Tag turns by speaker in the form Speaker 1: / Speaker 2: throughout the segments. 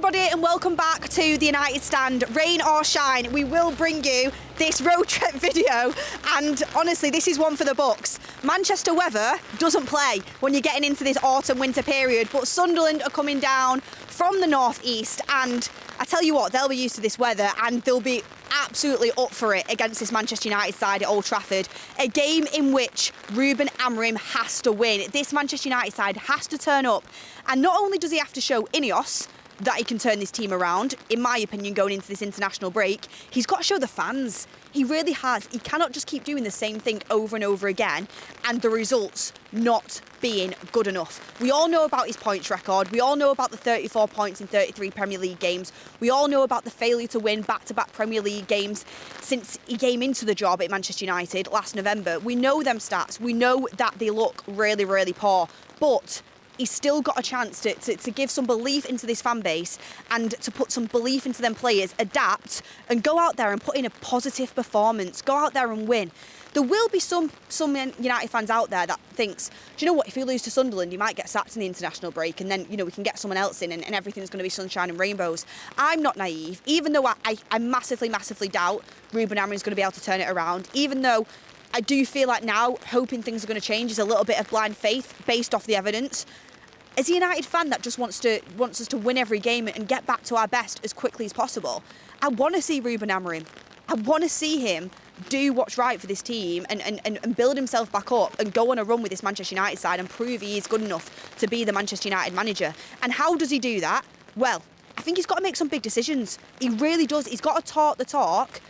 Speaker 1: everybody, and welcome back to the United Stand. Rain or shine, we will bring you this road trip video, and honestly, this is one for the books. Manchester weather doesn't play when you're getting into this autumn-winter period, but Sunderland are coming down from the northeast, and I tell you what, they'll be used to this weather, and they'll be absolutely up for it against this Manchester United side at Old Trafford. A game in which Ruben Amorim has to win. This Manchester United side has to turn up, and not only does he have to show Ineos that he can turn this team around, in my opinion, going into this international break, he's got to show the fans. He really has. He cannot just keep doing the same thing over and over again and the results not being good enough. We all know about his points record. We all know about the 34 points in 33 Premier League games. We all know about the failure to win back-to-back Premier League games since he came into the job at Manchester United last November. We know them stats. We know that they look really, really poor. But he's still got a chance to give some belief into this fan base and to put some belief into them players, adapt and go out there and put in a positive performance, go out there and win. There will be some United fans out there that thinks, do you know what, if you lose to Sunderland, you might get sacked in the international break and then, you know, we can get someone else in and everything's going to be sunshine and rainbows. I'm not naive, even though I massively, massively doubt Ruben Amorim's going to be able to turn it around, even though I do feel like now hoping things are going to change is a little bit of blind faith based off the evidence. As a United fan that just wants us to win every game and get back to our best as quickly as possible, I want to see Ruben Amorim. I want to see him do what's right for this team and build himself back up and go on a run with this Manchester United side and prove he is good enough to be the Manchester United manager. And how does he do that? Well, I think he's got to make some big decisions. He really does. He's got to talk the talk,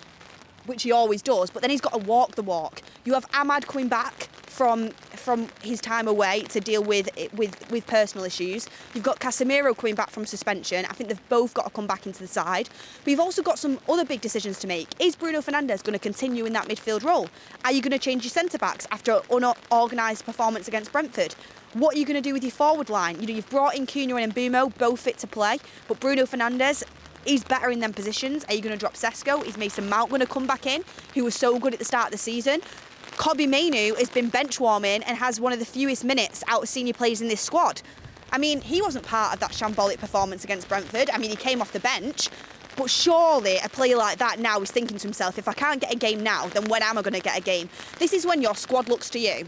Speaker 1: which he always does, but then he's got to walk the walk. You have Ahmad coming back from his time away to deal with personal issues. You've got Casemiro coming back from suspension. I think they've both got to come back into the side. But you've also got some other big decisions to make. Is Bruno Fernandes going to continue in that midfield role? Are you going to change your centre-backs after an unorganised performance against Brentford? What are you going to do with your forward line? You know, you've brought in Cunha and Mbeumo, both fit to play, but Bruno Fernandes, he's better in them positions. Are you going to drop Sesko? Is Mason Mount going to come back in, who was so good at the start of the season? Kobbie Mainoo has been bench warming and has one of the fewest minutes out of senior players in this squad. I mean, he wasn't part of that shambolic performance against Brentford. I mean, he came off the bench. But surely a player like that now is thinking to himself, if I can't get a game now, then when am I going to get a game? This is when your squad looks to you.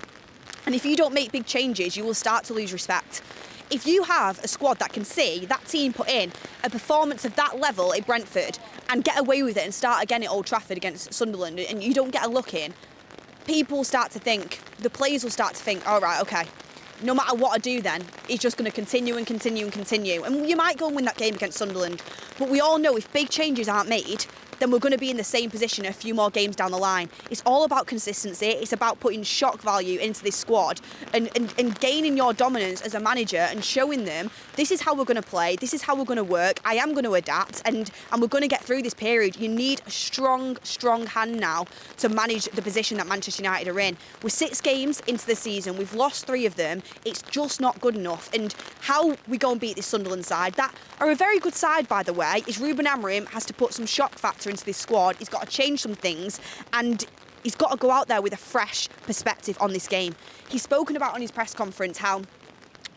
Speaker 1: And if you don't make big changes, you will start to lose respect. If you have a squad that can see that team put in a performance of that level at Brentford and get away with it and start again at Old Trafford against Sunderland and you don't get a look in, people start to think, the players will start to think, all right, okay, no matter what I do then, he's just going to continue and continue and continue. And you might go and win that game against Sunderland, but we all know if big changes aren't made, then we're going to be in the same position a few more games down the line. It's all about consistency. It's about putting shock value into this squad and gaining your dominance as a manager and showing them this is how we're going to play, this is how we're going to work, I am going to adapt and we're going to get through this period. You need a strong, strong hand now to manage the position that Manchester United are in. We're 6 games into the season, we've lost 3 of them, it's just not good enough. And how we go and beat this Sunderland side, that are a very good side by the way, is Ruben Amorim has to put some shock factor into this squad. He's got to change some things and he's got to go out there with a fresh perspective on this game. He's spoken about on his press conference how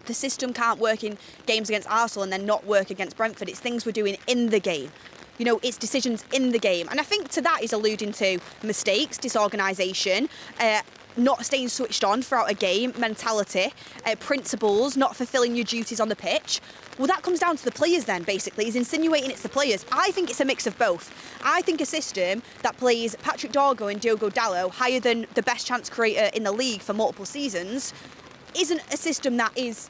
Speaker 1: the system can't work in games against Arsenal and then not work against Brentford. It's things we're doing in the game. You know, it's decisions in the game. And I think to that he's alluding to mistakes, disorganisation, not staying switched on throughout a game, mentality, principles, not fulfilling your duties on the pitch. Well, that comes down to the players then, basically. He's insinuating it's the players. I think it's a mix of both. I think a system that plays Patrick Dorgo and Diogo Dalot higher than the best chance creator in the league for multiple seasons isn't a system that is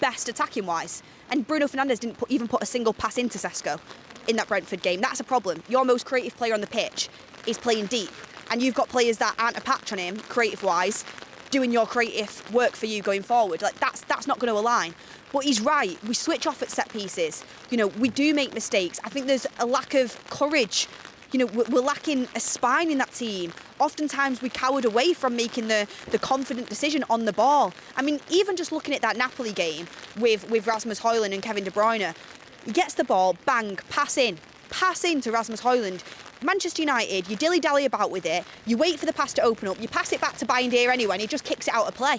Speaker 1: best attacking-wise. And Bruno Fernandes didn't even put a single pass into Sesko in that Brentford game. That's a problem. Your most creative player on the pitch is playing deep. And you've got players that aren't a patch on him, creative-wise, doing your creative work for you going forward. Like, that's not going to align. But he's right. We switch off at set pieces. You know, we do make mistakes. I think there's a lack of courage. You know, we're lacking a spine in that team. Oftentimes we cowered away from making the confident decision on the ball. I mean, even just looking at that Napoli game with Rasmus Højlund and Kevin De Bruyne, he gets the ball, bang, pass in to Rasmus Højlund. Manchester United, you dilly-dally about with it, you wait for the pass to open up, you pass it back to Bayindir anyway, and he just kicks it out of play.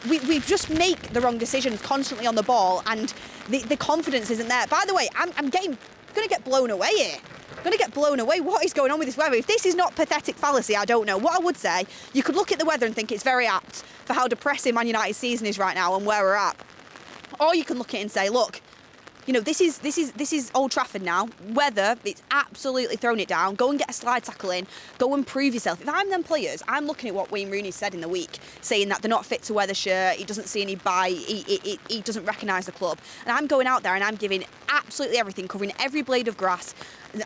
Speaker 1: We just make the wrong decisions constantly on the ball, and The confidence isn't there. By the way, I'm going to get blown away here. I'm going to get blown away. What is going on with this weather? If this is not pathetic fallacy, I don't know. What I would say, you could look at the weather and think it's very apt for how depressing Man United's season is right now and where we're at. Or you can look at it and say, look, you know, this is Old Trafford now. Weather, it's absolutely thrown it down. Go and get a slide tackle in. Go and prove yourself. If I'm them players, I'm looking at what Wayne Rooney said in the week, saying that they're not fit to wear the shirt. He doesn't see any bite. He doesn't recognise the club. And I'm going out there and I'm giving absolutely everything, covering every blade of grass.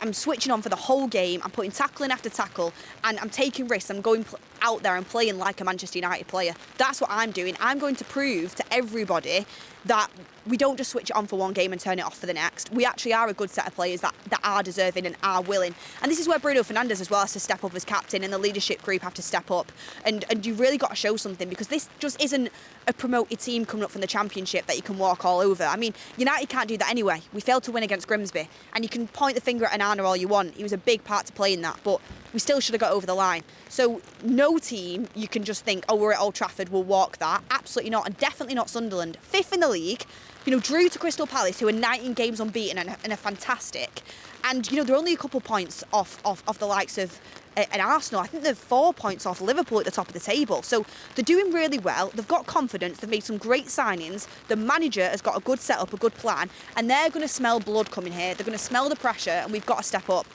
Speaker 1: I'm switching on for the whole game. I'm putting tackle in after tackle, and I'm taking risks. I'm going out there and playing like a Manchester United player. That's what I'm doing. I'm going to prove to everybody that we don't just switch it on for one game and turn it off for the next. We actually are a good set of players that are deserving and are willing. And this is where Bruno Fernandes as well has to step up as captain, and the leadership group have to step up. And you really got to show something, because this just isn't a promoted team coming up from the Championship that you can walk all over. I mean, United can't do that anyway. We failed to win against Grimsby, and you can point the finger at Onana all you want. He was a big part to play in that, but we still should have got over the line. So no team you can just think, oh, we're at Old Trafford, we'll walk that. Absolutely not, and definitely not Sunderland. 5th in the league, you know, drew to Crystal Palace, who are 19 games unbeaten and are fantastic. And, you know, they're only a couple points off the likes of an Arsenal. I think they're 4 points off Liverpool at the top of the table. So they're doing really well. They've got confidence. They've made some great signings. The manager has got a good setup, a good plan, and they're going to smell blood coming here. They're going to smell the pressure, and we've got to step up.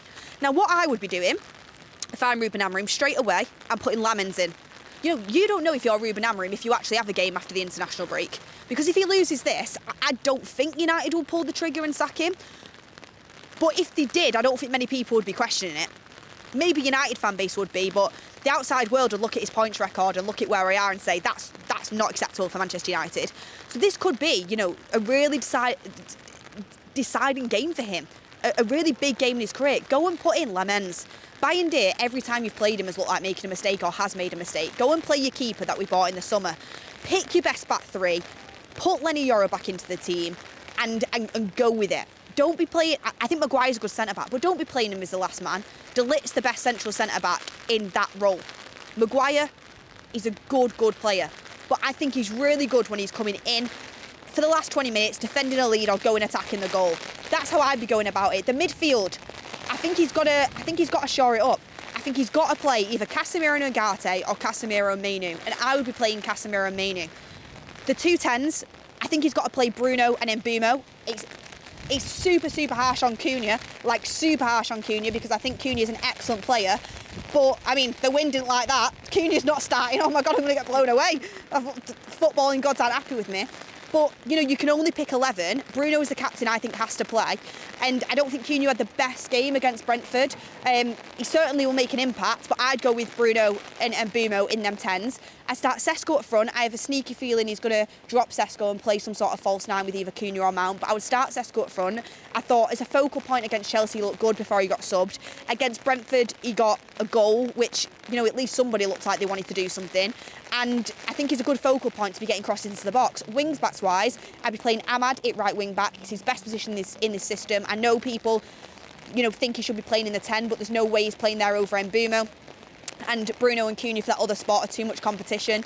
Speaker 1: Now, what I would be doing, if I'm Ruben Amorim, straight away, I'm putting Lamens in. You know, you don't know if you're Ruben Amorim if you actually have a game after the international break. Because if he loses this, I don't think United will pull the trigger and sack him. But if they did, I don't think many people would be questioning it. Maybe United fan base would be, but the outside world would look at his points record and look at where we are and say that's not acceptable for Manchester United. So this could be, you know, a really deciding game for him. A really big game in his career. Go and put in Lamens. Bayindir, every time you've played him, has looked like making a mistake or has made a mistake. Go and play your keeper that we bought in the summer. Pick your best back three. Put Lenny Yoro back into the team and go with it. Don't be playing... I think Maguire's a good centre-back, but don't be playing him as the last man. De Ligt's the best central centre-back in that role. Maguire is a good player, but I think he's really good when he's coming in for the last 20 minutes, defending a lead or going attacking the goal. That's how I'd be going about it. The midfield, I think he's got to shore it up. I think he's got to play either Casemiro and Ugarte or Casemiro and Mainu, and I would be playing Casemiro and Mainu. The 2 10s, I think he's got to play Bruno and Mbeumo. It's super harsh on Cunha, like super harsh on Cunha, because I think Cunha's an excellent player. But, I mean, the wind didn't like that. Cunha's not starting. Oh my God, I'm going to get blown away. Footballing gods aren't happy with me. But, you know, you can only pick 11. Bruno is the captain, I think, has to play. And I don't think Cunha had the best game against Brentford. He certainly will make an impact, but I'd go with Bruno and Mbeumo in them 10s. I start Sesko up front. I have a sneaky feeling he's going to drop Sesko and play some sort of false 9 with either Cunha or Mount. But I would start Sesko up front. I thought as a focal point against Chelsea, he looked good before he got subbed. Against Brentford, he got a goal, which, you know, at least somebody looked like they wanted to do something. And I think he's a good focal point to be getting crosses into the box. Wings backs wise, I'd be playing Ahmad at right wing back. It's his best position in this system. I know people, you know, think he should be playing in the 10, but there's no way he's playing there over Mbeumo. And Bruno and Cunha for that other spot are too much competition.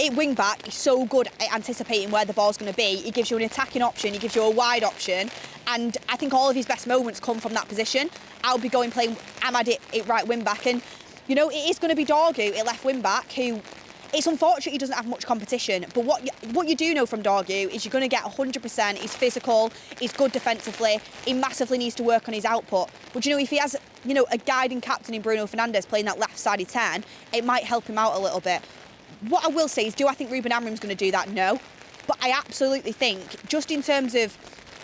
Speaker 1: At wing back, he's so good at anticipating where the ball's going to be. He gives you an attacking option, he gives you a wide option, and I think all of his best moments come from that position. I'll be playing Ahmad at right wing back, and you know, it is going to be Dorgu at left wing back, who, it's unfortunate he doesn't have much competition, but what you do know from Dorgu is you're going to get 100%. He's physical, he's good defensively, he massively needs to work on his output. But you know, if he has, you know, a guiding captain in Bruno Fernandes playing that left-sided 10, it might help him out a little bit. What I will say is, do I think Ruben Amorim's going to do that? No. But I absolutely think, just in terms of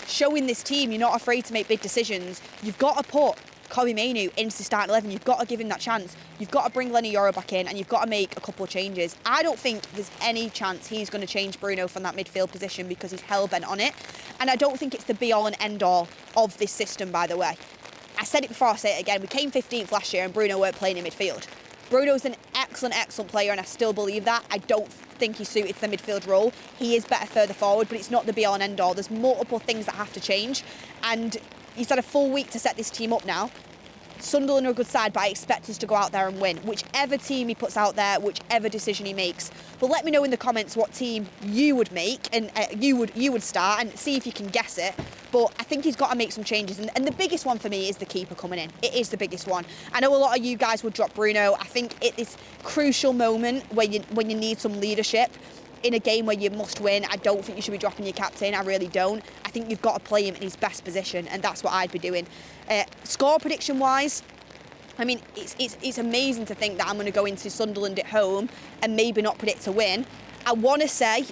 Speaker 1: showing this team you're not afraid to make big decisions, you've got to put Kobbie Mainoo into the starting 11. You've got to give him that chance. You've got to bring Lenny Yoro back in, and you've got to make a couple of changes. I don't think there's any chance he's going to change Bruno from that midfield position, because he's hell-bent on it. And I don't think it's the be-all and end-all of this system, by the way. I said it before, I'll say it again. We came 15th last year and Bruno weren't playing in midfield. Bruno's an excellent player, and I still believe that. I don't think he's suited to the midfield role. He is better further forward, but it's not the be-all and end-all. There's multiple things that have to change, and he's had a full week to set this team up now. Sunderland are a good side, but I expect us to go out there and win. Whichever team he puts out there, whichever decision he makes. But let me know in the comments what team you would make and you would start, and see if you can guess it. But I think he's got to make some changes. And the biggest one for me is the keeper coming in. It is the biggest one. I know a lot of you guys would drop Bruno. I think it is a crucial moment when you need some leadership. In a game where you must win, I don't think you should be dropping your captain. I really don't. I think you've got to play him in his best position, and that's what I'd be doing. Score prediction wise, I mean, it's amazing to think that I'm going to go into Sunderland at home and maybe not predict a win. I want to say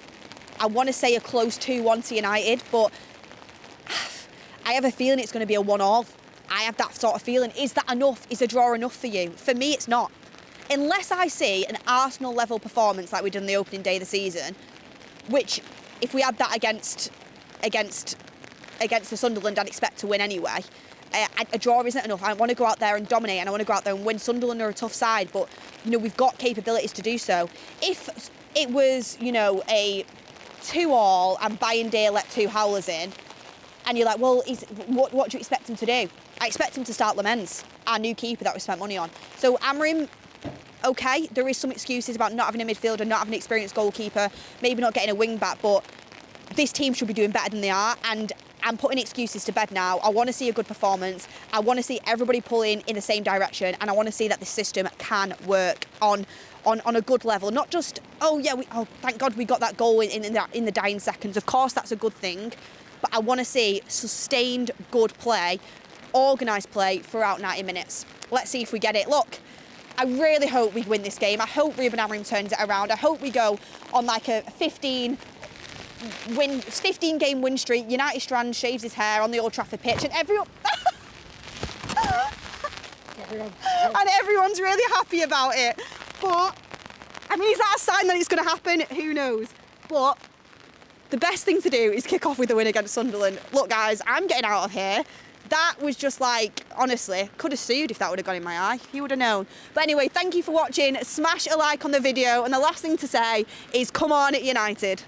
Speaker 1: a close 2-1 to United, but I have a feeling it's going to be a 1-1. I have that sort of feeling. Is that enough? Is a draw enough for you? For me, it's not. Unless I see an Arsenal-level performance like we did on the opening day of the season, which, if we had that against the Sunderland, I'd expect to win anyway. A draw isn't enough. I want to go out there and dominate, and I want to go out there and win. Sunderland are a tough side, but we've got capabilities to do so. If it was a 2-2 and Bayern let 2 howlers in, and you're like, well, what do you expect him to do? I expect him to start Lamens, our new keeper that we spent money on. So Amorim, okay, there is some excuses about not having a midfielder, not having an experienced goalkeeper, maybe not getting a wing back, but this team should be doing better than they are, and I'm putting excuses to bed now. I want to see a good performance. I want to see everybody pulling in the same direction, and I want to see that the system can work on a good level. Not just, thank God we got that goal in the dying seconds. Of course, that's a good thing, but I want to see sustained good play, organised play throughout 90 minutes. Let's see if we get it. Look, I really hope we win this game. I hope Ruben Amorim turns it around. I hope we go on like a 15-game win streak. United Strand shaves his hair on the Old Trafford pitch, and everyone's really happy about it. But I mean, is that a sign that it's going to happen? Who knows? But the best thing to do is kick off with a win against Sunderland. Look, guys, I'm getting out of here. That was just like, honestly, could have sued if that would have gone in my eye. You would have known. But anyway, thank you for watching. Smash a like on the video. And the last thing to say is, come on, United.